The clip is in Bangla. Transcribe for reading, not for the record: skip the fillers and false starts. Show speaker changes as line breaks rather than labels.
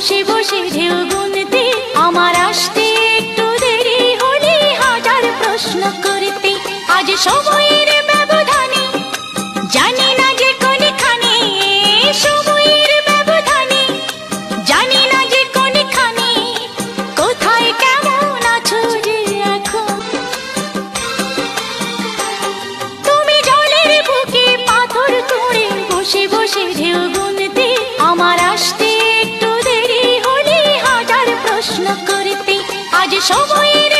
বসে বসে ঢেউ গুনতে, আমার আসতে একটু দেরি হলে হাজার প্রশ্ন করতে। আজ সময়ের ব্যবধানে জানি না যে কোনখানে, সময়ের ব্যবধানে জানি না যে কোনখানে, কোথায় কেমন আছো যে এখন। তুমি জলের বুকে পাথর কুঁড়ে বসে বসে ঢেউ গুনতে, আমার আসতে একটু দেরি হলে হাজার প্রশ্ন করতে। আজ সময়ের